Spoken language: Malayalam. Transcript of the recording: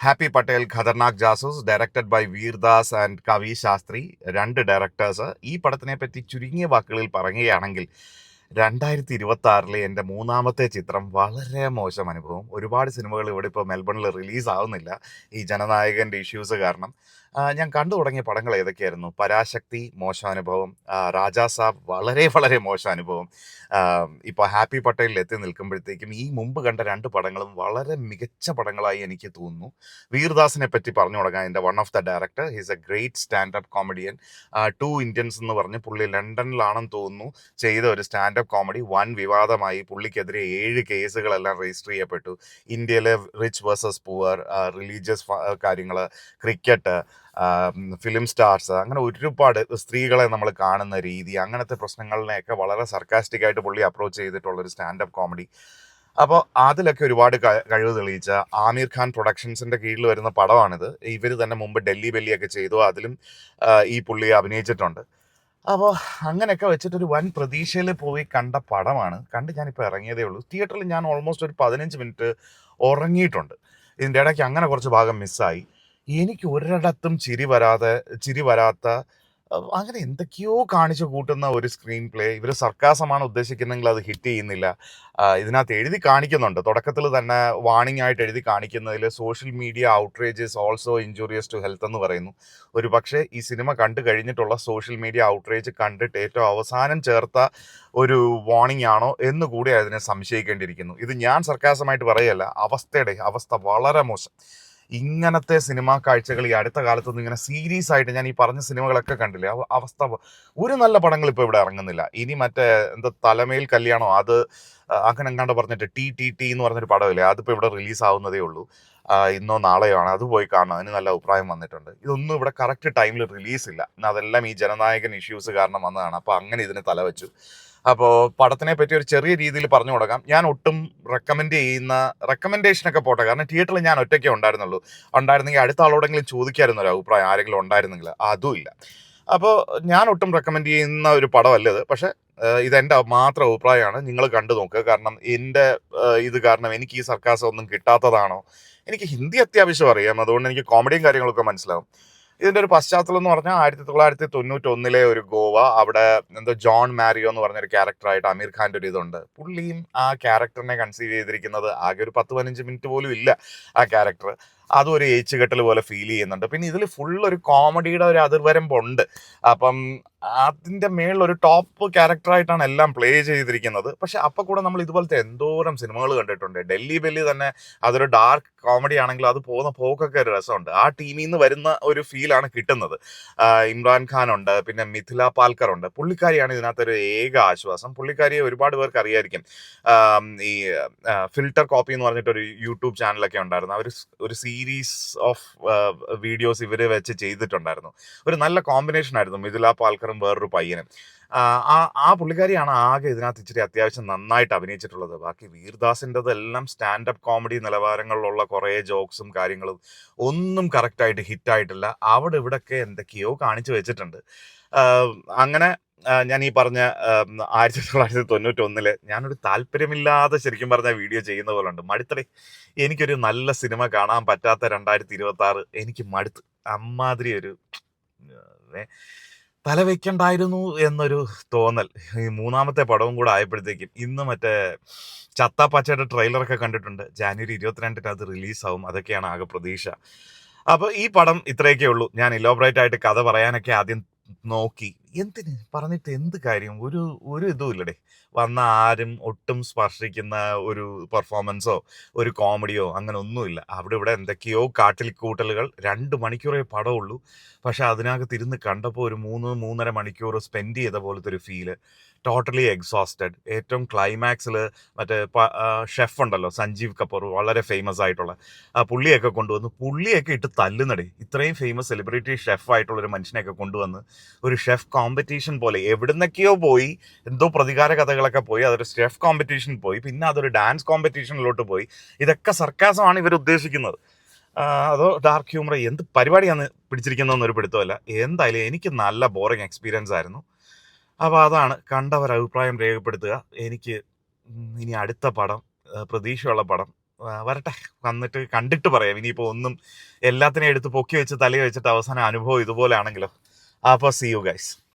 Happy Patel ഖതർനാക് ജാസൂസ് directed by വീർദാസ് and കവി ശാസ്ത്രി. രണ്ട് ഡയറക്ടേഴ്സ്. ഈ പടത്തിനെ പറ്റി ചുരുങ്ങിയ വാക്കുകളിൽ പറയുകയാണെങ്കിൽ 2026 എൻ്റെ മൂന്നാമത്തെ ചിത്രം. വളരെ മോശം അനുഭവം. ഒരുപാട് സിനിമകൾ ഇവിടെ ഇപ്പോൾ മെൽബണിൽ റിലീസ് ആവുന്നില്ല ഈ ജനനായകൻ്റെ ഇഷ്യൂസ് കാരണം. ഞാൻ കണ്ടു തുടങ്ങിയ പടങ്ങൾ ഏതൊക്കെയായിരുന്നു? പരാശക്തി മോശം അനുഭവം, രാജാ സാബ് വളരെ വളരെ മോശം അനുഭവം. ഇപ്പോൾ ഹാപ്പി പട്ടേലിൽ എത്തി നിൽക്കുമ്പോഴത്തേക്കും ഈ മുമ്പ് കണ്ട രണ്ട് പടങ്ങളും വളരെ മികച്ച പടങ്ങളായി എനിക്ക് തോന്നുന്നു. വീർദാസിനെ പറ്റി പറഞ്ഞു തുടങ്ങാം. എൻ്റെ one of the director, he's a great stand up comedian. Two Indians എന്ന് പറഞ്ഞ് പുള്ളി ലണ്ടനിലാണെന്ന് തോന്നുന്നു ചെയ്ത ഒരു സ്റ്റാൻഡപ്പ് കോമഡി വൻ വിവാദമായി. പുള്ളിക്കെതിരെ 7 കേസുകളെല്ലാം രജിസ്റ്റർ ചെയ്യപ്പെട്ടു. ഇന്ത്യയിലെ റിച്ച് വേഴ്സസ് പുവർ, റിലീജിയസ് കാര്യങ്ങൾ, ക്രിക്കറ്റ്, ഫിലിം സ്റ്റാർസ്, അങ്ങനെ ഒരുപാട് സ്ത്രീകളെ നമ്മൾ കാണുന്ന രീതി, അങ്ങനത്തെ പ്രശ്നങ്ങളിനെയൊക്കെ വളരെ സർക്കാസ്റ്റിക് ആയിട്ട് പുള്ളി അപ്രോച്ച് ചെയ്തിട്ടുള്ളൊരു സ്റ്റാൻഡപ്പ് കോമഡി. അപ്പോൾ അതിലൊക്കെ ഒരുപാട് കഴിവ് തെളിയിച്ച ആമിർ ഖാൻ പ്രൊഡക്ഷൻസിൻ്റെ കീഴിൽ വരുന്ന പടമാണിത്. ഇവർ തന്നെ മുമ്പ് ഡൽഹി ബെല്ലിയൊക്കെ ചെയ്തു, അതിലും ഈ പുള്ളി അഭിനയിച്ചിട്ടുണ്ട്. അപ്പോൾ അങ്ങനെയൊക്കെ വെച്ചിട്ടൊരു വൻ പ്രതീക്ഷയിൽ പോയി കണ്ട പടമാണ്. കണ്ട് ഞാനിപ്പോൾ ഇറങ്ങിയതേ ഉള്ളൂ. തിയേറ്ററിൽ ഞാൻ ഓൾമോസ്റ്റ് ഒരു 15 മിനിറ്റ് ഉറങ്ങിയിട്ടുണ്ട്. ഇതിൻ്റെ ഇടയ്ക്ക് അങ്ങനെ കുറച്ച് ഭാഗം മിസ്സായി. എനിക്ക് ഒരിടത്തും ചിരി വരാത്ത അങ്ങനെ എന്തൊക്കെയോ കാണിച്ചു കൂട്ടുന്ന ഒരു സ്ക്രീൻ പ്ലേ. ഇവർ സർക്കാസമാണ് ഉദ്ദേശിക്കുന്നതെങ്കിൽ അത് ഹിറ്റ് ചെയ്യുന്നില്ല. ഇതിനകത്ത് എഴുതി കാണിക്കുന്നുണ്ട്, തുടക്കത്തിൽ തന്നെ വാണിംഗ് ആയിട്ട് എഴുതി കാണിക്കുന്നതിൽ social media outrage is also injurious to health എന്ന് പറയുന്നു. ഒരു പക്ഷേ ഈ സിനിമ കണ്ടു കഴിഞ്ഞിട്ടുള്ള സോഷ്യൽ മീഡിയ ഔട്ട്റേജ് കണ്ടിട്ട് ഏറ്റവും അവസാനം ചേർത്ത ഒരു വാണിംഗ് ആണോ എന്ന് കൂടി അതിനെ സംശയിക്കേണ്ടിയിരിക്കുന്നു. ഇത് ഞാൻ സർക്കാസമായിട്ട് പറയല്ല, അവസ്ഥ വളരെ മോശം. ഇങ്ങനത്തെ സിനിമാ കാഴ്ചകൾ ഈ അടുത്ത കാലത്തൊന്നും ഇങ്ങനെ സീരീസ് ആയിട്ട് ഞാൻ ഈ പറഞ്ഞ സിനിമകളൊക്കെ കണ്ടില്ലേ, അവസ്ഥ. ഒരു നല്ല പടങ്ങൾ ഇപ്പോൾ ഇവിടെ ഇറങ്ങുന്നില്ല. ഇനി മറ്റേ എന്താ തലമേൽ കല്യാണോ, അത് അങ്ങനെ എങ്ങാണ്ട് പറഞ്ഞിട്ട് ടി എന്ന് പറഞ്ഞൊരു പടമില്ലേ, അതിപ്പോൾ ഇവിടെ റിലീസ് ആവുന്നതേ ഉള്ളൂ. ഇന്നോ നാളെയോ ആണ്. അത് പോയി കാണണം, അതിന് നല്ല അഭിപ്രായം വന്നിട്ടുണ്ട്. ഇതൊന്നും ഇവിടെ കറക്റ്റ് ടൈമിൽ റിലീസില്ല. അതെല്ലാം ഈ ജനനായകൻ ഇഷ്യൂസ് കാരണം വന്നതാണ്. അപ്പോൾ അങ്ങനെ ഇതിന് തലവെച്ചു. അപ്പോൾ പടത്തിനെ പറ്റി ഒരു ചെറിയ രീതിയിൽ പറഞ്ഞു കൊടുക്കാം. ഞാൻ ഒട്ടും റെക്കമെൻഡേഷനൊക്കെ പോട്ടെ, കാരണം തിയേറ്ററിൽ ഞാൻ ഒറ്റയ്ക്കേ ഉണ്ടായിരുന്നെങ്കിൽ അടുത്ത ആളോടെങ്കിലും ചോദിക്കായിരുന്നു ഒരു അഭിപ്രായം, ആരെങ്കിലും ഉണ്ടായിരുന്നെങ്കിൽ. അതുമില്ല. അപ്പോൾ ഞാൻ ഒട്ടും റെക്കമെൻഡ് ചെയ്യുന്ന ഒരു പടമല്ല ഇത്. പക്ഷേ ഇതെൻ്റെ മാത്രം അഭിപ്രായമാണ്. നിങ്ങൾ കണ്ടു നോക്കുക. കാരണം എൻ്റെ ഇത് കാരണം എനിക്ക് ഈ സർക്കാസം ഒന്നും കിട്ടാത്തതാണോ? എനിക്ക് ഹിന്ദി അത്യാവശ്യം അറിയാം, അതുകൊണ്ട് എനിക്ക് കോമഡിയും കാര്യങ്ങളൊക്കെ മനസ്സിലാവും. ഇതിൻ്റെ ഒരു പശ്ചാത്തലം എന്ന് പറഞ്ഞാൽ 1991 ഒരു ഗോവ. അവിടെ എന്തോ ജോൺ മാരിയോ എന്ന് പറഞ്ഞൊരു ക്യാരക്ടറായിട്ട് അമീർ ഖാൻ്റെ ഒരു ഇതുണ്ട്. പുള്ളിയും ആ ക്യാരക്ടറിനെ കൺസീവ് ചെയ്തിരിക്കുന്നത് ആകെ ഒരു 10-15 മിനിറ്റ് പോലും ഇല്ല ആ ക്യാരക്ടർ. അതും ഒരു ഏച്ചുകെട്ടൽ പോലെ ഫീൽ ചെയ്യുന്നുണ്ട്. പിന്നെ ഇതിൽ ഫുൾ ഒരു കോമഡിയുടെ ഒരു അതിർവരമ്പുണ്ട്. അപ്പം അതിൻ്റെ മേളിലൊരു ടോപ്പ് ക്യാരക്ടറായിട്ടാണ് എല്ലാം പ്ലേ ചെയ്തിരിക്കുന്നത്. പക്ഷെ അപ്പം കൂടെ നമ്മൾ ഇതുപോലത്തെ എന്തോരം സിനിമകൾ കണ്ടിട്ടുണ്ട്. ഡൽഹി ബെല്ലി തന്നെ അതൊരു ഡാർക്ക് കോമഡി ആണെങ്കിൽ അത് പോകുന്ന പോക്കൊക്കെ ഒരു രസമുണ്ട്. ആ ടീമിൽ നിന്ന് വരുന്ന ഒരു ഫീലാണ് കിട്ടുന്നത്. ഇമ്രാൻ ഖാൻ ഉണ്ട്, പിന്നെ മിഥില പാൽക്കർ ഉണ്ട്. പുള്ളിക്കാരിയാണ് ഇതിനകത്തൊരു ഏക ആശ്വാസം. പുള്ളിക്കാരിയെ ഒരുപാട് പേർക്ക് അറിയായിരിക്കും. ഈ ഫിൽട്ടർ കോപ്പി എന്ന് പറഞ്ഞിട്ടൊരു യൂട്യൂബ് ചാനലൊക്കെ ഉണ്ടായിരുന്നു. അവർ ഒരു സീരീസ് ഓഫ് വീഡിയോസ് ഇവർ വെച്ച് ചെയ്തിട്ടുണ്ടായിരുന്നു. ഒരു നല്ല കോമ്പിനേഷൻ ആയിരുന്നു മിഥില പാൽക്കറും വേറൊരു പയ്യനും. ആ പുള്ളിക്കാരിയാണ് ആകെ ഇതിനകത്ത് ഇച്ചിരി അത്യാവശ്യം നന്നായിട്ട് അഭിനയിച്ചിട്ടുള്ളത്. ബാക്കി വീർദാസിൻ്റെതെല്ലാം സ്റ്റാൻഡപ്പ് കോമഡി നിലവാരങ്ങളിലുള്ള കുറേ ജോക്സും കാര്യങ്ങളും ഒന്നും കറക്റ്റായിട്ട് ഹിറ്റായിട്ടില്ല. അവിടെ ഇവിടെയൊക്കെ എന്തൊക്കെയോ കാണിച്ചു വെച്ചിട്ടുണ്ട്. അങ്ങനെ ഞാൻ ഈ പറഞ്ഞ 1991 ഞാനൊരു താല്പര്യമില്ലാതെ ശരിക്കും പറഞ്ഞ വീഡിയോ ചെയ്യുന്ന പോലെ ഉണ്ട്. മടുത്തടേ, എനിക്കൊരു നല്ല സിനിമ കാണാൻ പറ്റാത്ത 2026 എനിക്ക് മടുത്ത്. അമ്മാതിരി ഒരു തല വെക്കണ്ടായിരുന്നു എന്നൊരു തോന്നൽ. ഈ മൂന്നാമത്തെ പടവും കൂടെ ആയപ്പോഴത്തേക്കും. ഇന്ന് മറ്റേ ചത്താപ്പച്ചയുടെ ട്രെയിലറൊക്കെ കണ്ടിട്ടുണ്ട്. ജാനുവരി 22 അത് റിലീസാവും. അതൊക്കെയാണ് ആകെ പ്രതീക്ഷ. അപ്പോൾ ഈ പടം ഇത്രയൊക്കെ ഉള്ളൂ. ഞാൻ ഇലോബറേറ്റ് ആയിട്ട് കഥ പറയാനൊക്കെ ആദ്യം നോക്കി. എന്തിന് പറഞ്ഞിട്ട് എന്ത് കാര്യം? ഒരു ഇതും ഇല്ലടേ. വന്ന ആരും ഒട്ടും സ്പർശിക്കുന്ന ഒരു പെർഫോമൻസോ ഒരു കോമഡിയോ അങ്ങനെ ഒന്നുമില്ല. അവിടെ ഇവിടെ എന്തൊക്കെയോ കാട്ടിൽ കൂട്ടലുകൾ. 2 മണിക്കൂറേ പടമുള്ളൂ. പക്ഷെ അതിനകത്ത് ഇരുന്ന് കണ്ടപ്പോൾ ഒരു 3-3.5 മണിക്കൂർ സ്പെൻഡ് ചെയ്ത പോലത്തെ ഒരു ഫീല്. Totally exhausted. ഏറ്റവും ക്ലൈമാക്സിൽ മറ്റേ ഷെഫ് ഉണ്ടല്ലോ, സഞ്ജീവ് കപൂർ, വളരെ ഫേമസ് ആയിട്ടുള്ള പുള്ളിയൊക്കെ കൊണ്ടുവന്ന് പുള്ളിയൊക്കെ ഇട്ട് തല്ലുന്നടേ. ഇത്രയും ഫേമസ് സെലിബ്രിറ്റി ഷെഫായിട്ടുള്ളൊരു മനുഷ്യനെയൊക്കെ കൊണ്ടുവന്ന് ഒരു ഷെഫ് കോമ്പറ്റീഷൻ പോലെ എവിടുന്നൊക്കെയോ പോയി, എന്തോ പ്രതികാര കഥകളൊക്കെ പോയി, അതൊരു ഷെഫ് കോമ്പറ്റീഷൻ പോയി, പിന്നെ അതൊരു ഡാൻസ് കോമ്പറ്റീഷനിലോട്ട് പോയി. ഇതൊക്കെ സർക്കാസമാണ് ഇവർ ഉദ്ദേശിക്കുന്നത്, അതോ ഡാർക്ക് ഹ്യൂമർ, എന്ത് പരിപാടിയാണ് പിടിച്ചിരിക്കുന്നതെന്നൊരു പിടുത്തമല്ല. എന്തായാലും എനിക്ക് നല്ല ബോറിങ് എക്സ്പീരിയൻസ് ആയിരുന്നു. അപ്പോൾ അതാണ്, കണ്ടവർ അഭിപ്രായം രേഖപ്പെടുത്തുക. എനിക്ക് ഇനി അടുത്ത പടം, പ്രതീക്ഷയുള്ള പടം വരട്ടെ. വന്നിട്ട് കണ്ടിട്ട് പറയാം. ഇനിയിപ്പോൾ ഒന്നും എല്ലാത്തിനെയും എടുത്ത് പൊക്കി വെച്ച് തലയിൽ വെച്ചിട്ട് അവസാനം അനുഭവം ഇതുപോലെയാണെങ്കിലോ. അപ്പോൾ സീ യു ഗൈസ്.